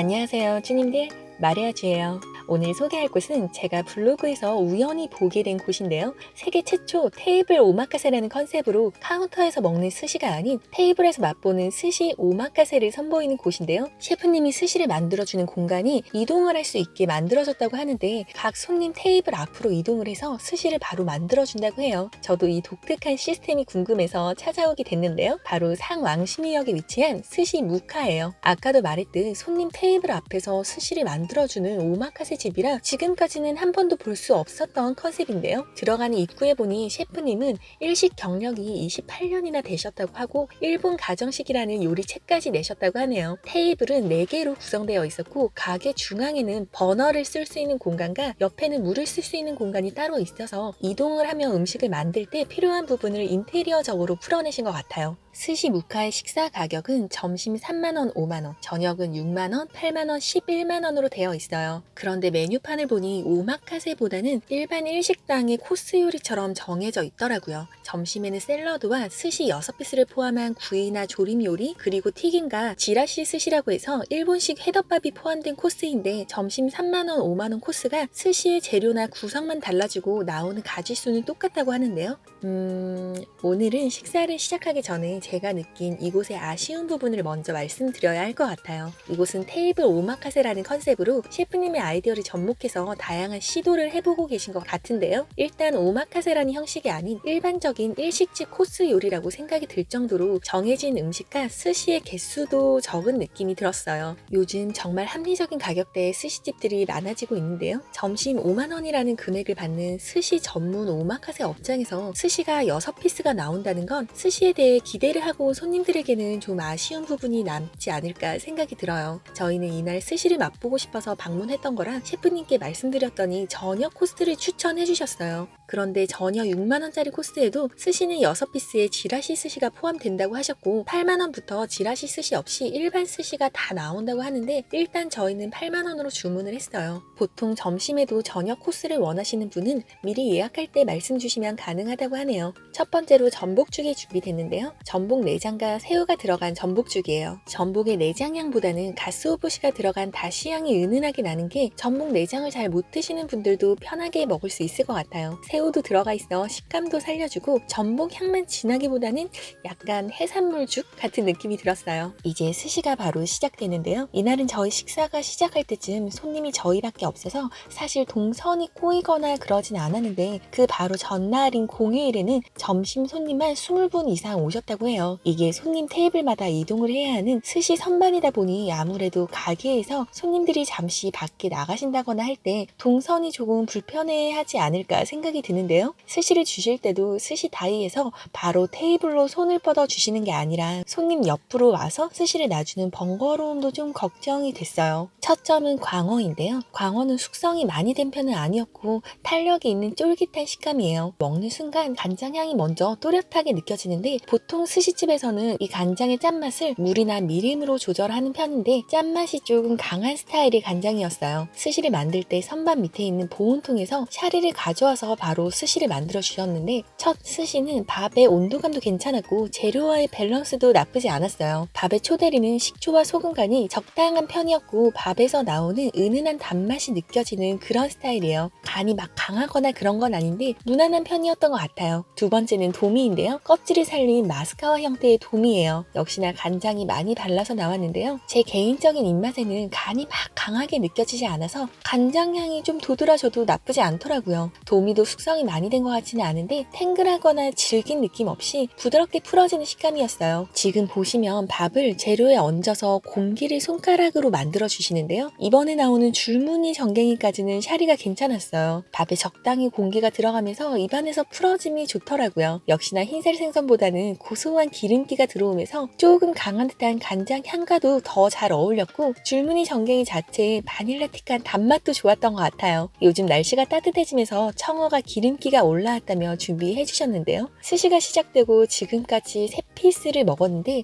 안녕하세요, 주님들. 마리아주예요. 오늘 소개할 곳은 제가 블로그에서 우연히 보게 된 곳인데요. 세계 최초 테이블 오마카세라는 컨셉으로 카운터에서 먹는 스시가 아닌 테이블에서 맛보는 스시 오마카세를 선보이는 곳인데요. 셰프님이 스시를 만들어주는 공간이 이동을 할 수 있게 만들어졌다고 하는데 각 손님 테이블 앞으로 이동을 해서 스시를 바로 만들어준다고 해요. 저도 이 독특한 시스템이 궁금해서 찾아오게 됐는데요. 바로 상왕신의역에 위치한 스시 무카예요. 아까도 말했듯 손님 테이블 앞에서 스시를 만들어주는 오마카세 집이라 지금까지는 한 번도 볼 수 없었던 컨셉인데요. 들어가는 입구에 보니 셰프님은 일식 경력이 28년이나 되셨다고 하고 일본 가정식이라는 요리책까지 내셨다고 하네요. 테이블은 4개로 구성되어 있었고 가게 중앙에는 버너를 쓸 수 있는 공간과 옆에는 물을 쓸 수 있는 공간이 따로 있어서 이동을 하며 음식을 만들 때 필요한 부분을 인테리어적으로 풀어내신 것 같아요. 스시 무카의 식사 가격은 점심 3만원, 5만원, 저녁은 6만원, 8만원, 11만원으로 되어 있어요. 그런데 메뉴판을 보니 오마카세보다는 일반 일식당의 코스 요리처럼 정해져 있더라고요. 점심에는 샐러드와 스시 6피스를 포함한 구이나 조림 요리, 그리고 튀김과 지라시 스시라고 해서 일본식 회덮밥이 포함된 코스인데 점심 3만원, 5만원 코스가 스시의 재료나 구성만 달라지고 나오는 가짓수는 똑같다고 하는데요. 오늘은 식사를 시작하기 전에 제가 느낀 이곳의 아쉬운 부분을 먼저 말씀드려야 할 것 같아요. 이곳은 테이블 오마카세라는 컨셉으로 셰프님의 아이디어를 접목해서 다양한 시도를 해보고 계신 것 같은데요. 일단 오마카세라는 형식이 아닌 일반적인 일식집 코스 요리라고 생각이 들 정도로 정해진 음식과 스시의 개수도 적은 느낌이 들었어요. 요즘 정말 합리적인 가격대의 스시집들이 많아지고 있는데요. 점심 5만원이라는 금액을 받는 스시 전문 오마카세 업장에서 스시가 6피스가 나온다는 건 스시에 대해 기대를 하고 손님들에게는 좀 아쉬운 부분이 남지 않을까 생각이 들어요. 저희는 이날 스시를 맛보고 싶어서 방문했던 거라 셰프님께 말씀드렸더니 저녁 코스를 추천해 주셨어요. 그런데 저녁 6만원짜리 코스에도 스시는 6피스에 지라시 스시가 포함된다고 하셨고 8만원부터 지라시 스시 없이 일반 스시가 다 나온다고 하는데 일단 저희는 8만원으로 주문을 했어요. 보통 점심에도 저녁 코스를 원하시는 분은 미리 예약할 때 말씀 주시면 가능하다고 하네요. 첫 번째로 전복죽이 준비됐는데요. 전복 내장과 새우가 들어간 전복죽이에요. 전복의 내장향보다는 가스오부시가 들어간 다시향이 은은하게 나는 게 전복 내장을 잘 못 드시는 분들도 편하게 먹을 수 있을 것 같아요. 새우도 들어가 있어 식감도 살려주고 전복 향만 진하기보다는 약간 해산물죽 같은 느낌이 들었어요. 이제 스시가 바로 시작되는데요. 이날은 저희 식사가 시작할 때쯤 손님이 저희밖에 없어서 사실 동선이 꼬이거나 그러진 않았는데 그 바로 전날인 공휴일에는 점심 손님만 20분 이상 오셨다고 해요. 이게 손님 테이블마다 이동을 해야 하는 스시 선반이다 보니 아무래도 가게에서 손님들이 잠시 밖에 나가신다거나 할 때 동선이 조금 불편해하지 않을까 생각이 드는데요. 스시를 주실 때도 스시 다이에서 바로 테이블로 손을 뻗어 주시는 게 아니라 손님 옆으로 와서 스시를 놔주는 번거로움도 좀 걱정이 됐어요. 첫 점은 광어인데요. 광어는 숙성이 많이 된 편은 아니었고 탄력이 있는 쫄깃한 식감이에요. 먹는 순간 간장향이 먼저 또렷하게 느껴지는데 보통 스시집에서는 이 간장의 짠맛을 물이나 미림으로 조절하는 편인데 짠맛이 조금 강한 스타일의 간장이었어요. 스시를 만들 때 선반 밑에 있는 보온통에서 샤리를 가져와서 바로 스시를 만들어 주셨는데 첫 스시는 밥의 온도감도 괜찮았고 재료와의 밸런스도 나쁘지 않았어요. 밥의 초대리는 식초와 소금 간이 적당한 편이었고 밥에서 나오는 은은한 단맛이 느껴지는 그런 스타일이에요. 간이 막 강하거나 그런 건 아닌데 무난한 편이었던 것 같아요. 두 번째는 도미인데요. 껍질을 살린 마스카와 형태의 도미예요. 역시나 간장이 많이 발라서 나왔는데요. 제 개인적인 입맛에는 간이 막 강하게 느껴지지 않아서 간장향이 좀 도드라져도 나쁘지 않더라고요. 도미도 숙성이 많이 된 것 같지는 않은데 탱글하거나 질긴 느낌 없이 부드럽게 풀어지는 식감이었어요. 지금 보시면 밥을 재료에 얹어서 공기를 손가락으로 만들어 주시는데요. 이번에 나오는 줄무늬 전갱이까지는 샤리가 괜찮았어요. 밥에 적당히 공기가 들어가면서 입안에서 풀어짐이 좋더라고요. 역시나 흰살 생선보다는 고소한 기름기가 들어오면서 조금 강한 듯한 간장 향과도 더 잘 어울렸고 줄무늬 전갱이 자체의 바닐라틱한 단맛도 좋았던 것 같아요. 요즘 날씨가 따뜻해지면서 청어가 기름기가 올라왔다며 준비해 주셨는데요. 스시가 시작되고 지금까지 3피스를 먹었는데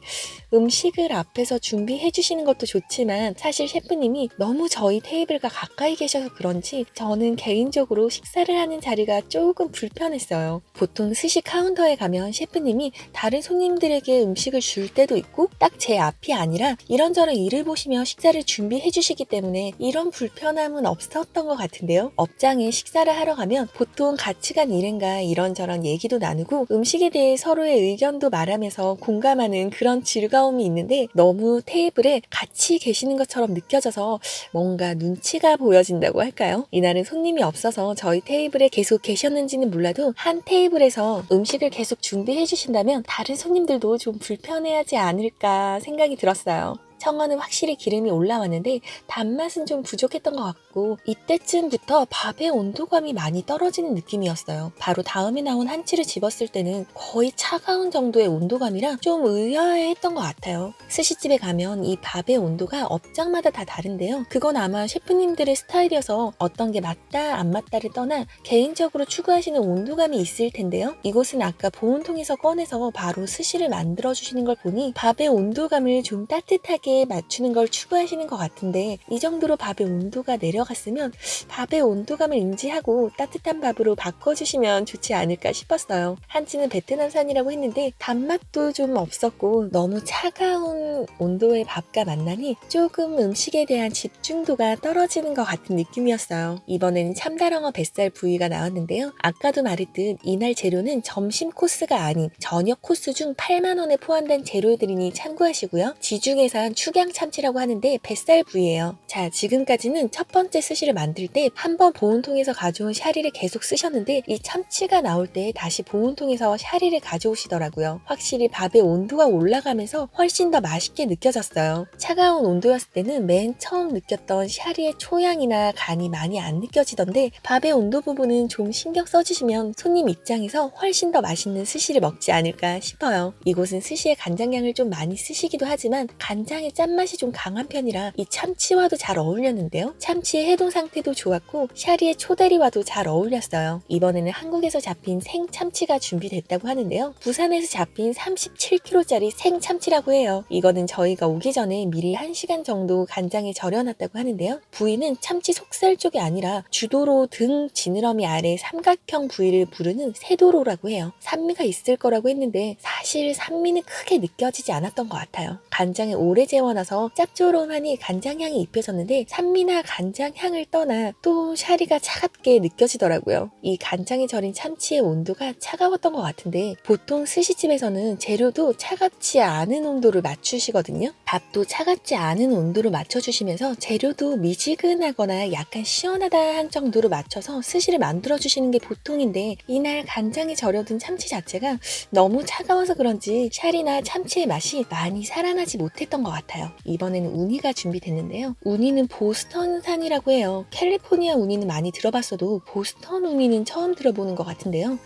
음식을 앞에서 준비해 주시는 것도 좋지만 사실 셰프님이 너무 저희 테이블과 가까이 계셔서 그런지 저는 개인적으로 식사를 하는 자리가 조금 불편했어요. 보통 스시 카운터에 가면 셰프님이 다른 손님 손님들에게 음식을 줄 때도 있고 딱 제 앞이 아니라 이런저런 일을 보시며 식사를 준비해 주시기 때문에 이런 불편함은 없었던 것 같은데요. 업장에 식사를 하러 가면 보통 같이 간 일행과 이런저런 얘기도 나누고 음식에 대해 서로의 의견도 말하면서 공감하는 그런 즐거움이 있는데 너무 테이블에 같이 계시는 것처럼 느껴져서 뭔가 눈치가 보여진다고 할까요? 이날은 손님이 없어서 저희 테이블에 계속 계셨는지는 몰라도 한 테이블에서 음식을 계속 준비해 주신다면 다른 손님들도 좀 불편해하지 않을까 생각이 들었어요. 청어는 확실히 기름이 올라왔는데 단맛은 좀 부족했던 것 같고 이때쯤부터 밥의 온도감이 많이 떨어지는 느낌이었어요. 바로 다음에 나온 한치를 집었을 때는 거의 차가운 정도의 온도감이라 좀 의아해했던 것 같아요. 스시집에 가면 이 밥의 온도가 업장마다 다 다른데요. 그건 아마 셰프님들의 스타일이어서 어떤 게 맞다 안 맞다를 떠나 개인적으로 추구하시는 온도감이 있을 텐데요. 이곳은 아까 보온통에서 꺼내서 바로 스시를 만들어주시는 걸 보니 밥의 온도감을 좀 따뜻하게 맞추는 걸 추구하시는 것 같은데 이 정도로 밥의 온도가 내려갔으면 밥의 온도감을 인지하고 따뜻한 밥으로 바꿔주시면 좋지 않을까 싶었어요. 한치는 베트남산이라고 했는데 단맛도 좀 없었고 너무 차가운 온도의 밥과 만나니 조금 음식에 대한 집중도가 떨어지는 것 같은 느낌이었어요. 이번에는 참다랑어 뱃살 부위가 나왔는데요. 아까도 말했듯 이날 재료는 점심 코스가 아닌 저녁 코스 중 8만 원에 포함된 재료들이니 참고하시고요. 지중해산 축양 참치라고 하는데 뱃살 부위예요. 자, 지금까지는 첫 번째 스시를 만들 때 한 번 보온통에서 가져온 샤리를 계속 쓰셨는데 이 참치가 나올 때 다시 보온통에서 샤리를 가져오시더라고요. 확실히 밥의 온도가 올라가면서 훨씬 더 맛있게 느껴졌어요. 차가운 온도였을 때는 맨 처음 느꼈던 샤리의 초향이나 간이 많이 안 느껴지던데 밥의 온도 부분은 좀 신경 써주시면 손님 입장에서 훨씬 더 맛있는 스시를 먹지 않을까 싶어요. 이곳은 스시에 간장향을 좀 많이 쓰시기도 하지만 간장의 짠맛이 좀 강한 편이라 이 참치와도 잘 어울렸는데요. 참치의 해동 상태도 좋았고 샤리의 초다리와도 잘 어울렸어요. 이번에는 한국에서 잡힌 생참치가 준비됐다고 하는데요. 부산에서 잡힌 37kg짜리 생참치라고 해요. 이거는 저희가 오기 전에 미리 1시간 정도 간장에 절여놨다고 하는데요. 부위는 참치 속살 쪽이 아니라 주도로 등 지느러미 아래 삼각형 부위를 부르는 세도로라고 해요. 산미가 있을 거라고 했는데 사실 산미는 크게 느껴지지 않았던 것 같아요. 간장에 오래 재워놔서 짭조름하니 간장향이 입혀졌는데 산미나 간장향을 떠나 또 샤리가 차갑게 느껴지더라고요. 이 간장에 절인 참치의 온도가 차가웠던 것 같은데 보통 스시집에서는 재료도 차갑지 않은 온도를 맞추시거든요. 밥도 차갑지 않은 온도로 맞춰주시면서 재료도 미지근하거나 약간 시원하다 한 정도로 맞춰서 스시를 만들어주시는 게 보통인데 이날 간장에 절여둔 참치 자체가 너무 차가워서 그런지 샤리나 참치의 맛이 많이 살아나지 못했던 것 같아요. 이번에는 우니가 준비됐는데요. 우니는 보스턴산이라고 해요. 캘리포니아 우니는 많이 들어봤어도 보스턴 우니는 처음 들어보는 것 같은데요.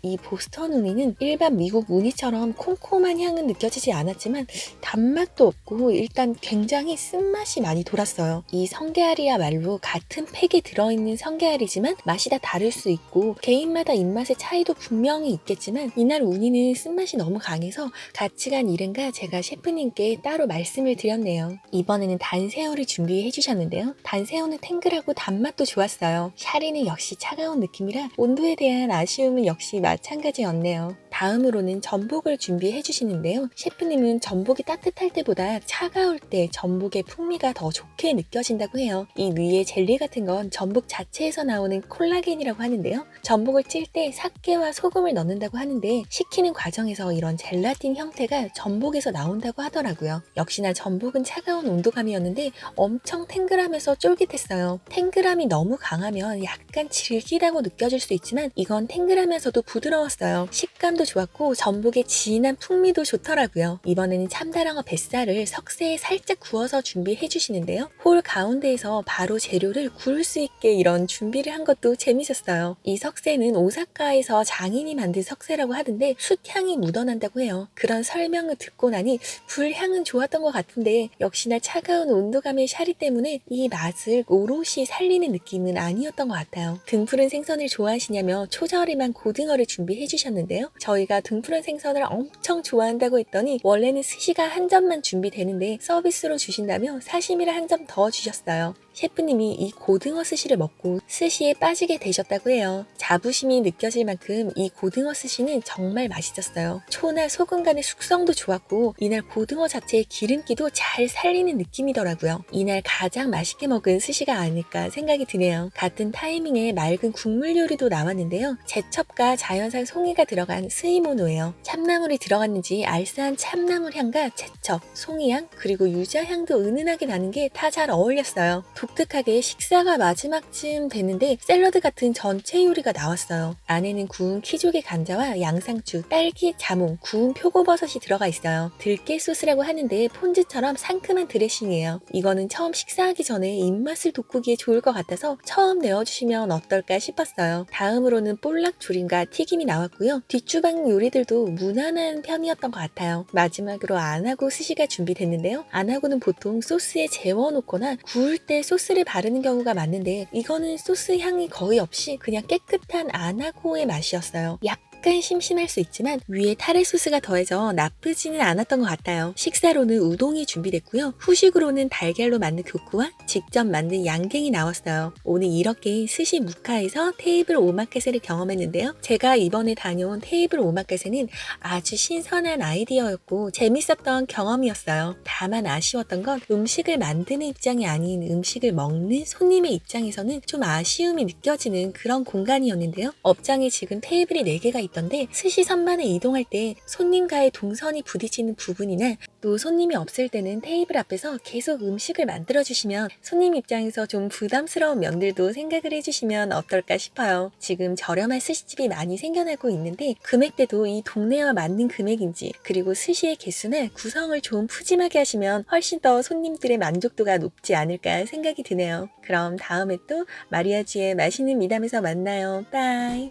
이 보스턴 우니는 일반 미국 우니처럼 콤콤한 향은 느껴지지 않았지만 단맛도 없고 일단 굉장히 쓴맛이 많이 돌았어요. 이 성게알이야말로 같은 팩에 들어있는 성게알이지만 맛이 다 다를 수 있고 개인마다 입맛의 차이도 분명히 있겠지만 이날 우니는 쓴맛이 너무 강해서 같이 간 일행과 제가 셰프님께 따로 말씀을 드렸네요. 이번에는 단새우를 준비해 주셨는데요. 단새우는 탱글하고 단맛도 좋았어요. 샤리는 역시 차가운 느낌이라 온도에 대한 아쉬움은 역시 마찬가지였네요. 다음으로는 전복을 준비해 주시는데요. 셰프님은 전복이 따뜻할 때보다 차가울 때 전복의 풍미가 더 좋게 느껴진다고 해요. 이 위에 젤리 같은 건 전복 자체에서 나오는 콜라겐이라고 하는데요. 전복을 찔 때 삭개와 소금을 넣는다고 하는데 식히는 과정에서 이런 젤라틴 형태가 전복에서 나온다고 하더라고요. 역시나 전복은 차가운 온도감이었는데 엄청 탱글하면서 쫄깃했어요. 탱글함이 너무 강하면 약간 질기다고 느껴질 수 있지만 이건 탱글하면서도 부드러웠어요. 식감도 좋았고 전복의 진한 풍미도 좋더라고요. 이번에는 참다랑어 뱃살을 석쇠에 살짝 구워서 준비해 주시는데요. 홀 가운데에서 바로 재료를 구울 수 있게 이런 준비를 한 것도 재밌었어요. 이 석쇠는 오사카에서 장인이 만든 석쇠라고 하던데 숯향이 묻어난다고 해요. 그런 설명을 듣고 나니 불향은 좋았던 것 같은데 역시나 차가운 온도감의 샤리 때문에 이 맛을 오롯이 살리는 느낌은 아니었던 것 같아요. 등푸른 생선을 좋아하시냐며 초저렴한 고등어를 준비해 주셨는데요. 저희가 등푸른 생선을 엄청 좋아한다고 했더니 원래는 스시가 한 점만 준비되는데 서비스로 주신다며 사시미를 한 점 더 주셨어요. 셰프님이 이 고등어 스시를 먹고 스시에 빠지게 되셨다고 해요. 자부심이 느껴질 만큼 이 고등어 스시는 정말 맛있었어요. 초나 소금 간의 숙성도 좋았고 이날 고등어 자체의 기름기도 잘 살리는 느낌이더라고요. 이날 가장 맛있게 먹은 스시가 아닐까 생각이 드네요. 같은 타이밍에 맑은 국물 요리도 나왔는데요. 제첩과 자연산 송이가 들어간 스이모노예요. 참나물이 들어갔는지 알싸한 참나물 향과 제첩, 송이향, 그리고 유자향도 은은하게 나는 게 다 잘 어울렸어요. 독특하게 식사가 마지막쯤 됐는데 샐러드 같은 전체 요리가 나왔어요. 안에는 구운 키조개 감자와 양상추, 딸기, 자몽, 구운 표고버섯이 들어가 있어요. 들깨 소스라고 하는데 폰즈처럼 상큼한 드레싱이에요. 이거는 처음 식사하기 전에 입맛을 돋구기에 좋을 것 같아서 처음 내어주시면 어떨까 싶었어요. 다음으로는 볼락 조림과 튀김이 나왔고요. 뒷주방 요리들도 무난한 편이었던 것 같아요. 마지막으로 안하고 스시가 준비됐는데요. 안하고는 보통 소스에 재워놓거나 구울 때 소스를 바르는 경우가 많은데 이거는 소스 향이 거의 없이 그냥 깨끗한 안하고의 맛이었어요. 약간 심심할 수 있지만 위에 타레 소스가 더해져 나쁘지는 않았던 것 같아요. 식사로는 우동이 준비됐고요. 후식으로는 달걀로 만든 교쿠와 직접 만든 양갱이 나왔어요. 오늘 이렇게 스시 무카에서 테이블 오마카세를 경험했는데요. 제가 이번에 다녀온 테이블 오마카세는 아주 신선한 아이디어였고 재밌었던 경험이었어요. 다만 아쉬웠던 건 음식을 만드는 입장이 아닌 음식을 먹는 손님의 입장에서는 좀 아쉬움이 느껴지는 그런 공간이었는데요. 업장에 지금 테이블이 4개가 있던데 스시 선반에 이동할 때 손님과의 동선이 부딪히는 부분이나 또 손님이 없을 때는 테이블 앞에서 계속 음식을 만들어주시면 손님 입장에서 좀 부담스러운 면들도 생각을 해주시면 어떨까 싶어요. 지금 저렴한 스시집이 많이 생겨나고 있는데 금액대도 이 동네와 맞는 금액인지 그리고 스시의 개수나 구성을 좀 푸짐하게 하시면 훨씬 더 손님들의 만족도가 높지 않을까 생각이 드네요. 그럼 다음에 또 마리아주의 맛있는 미담에서 만나요. 빠이.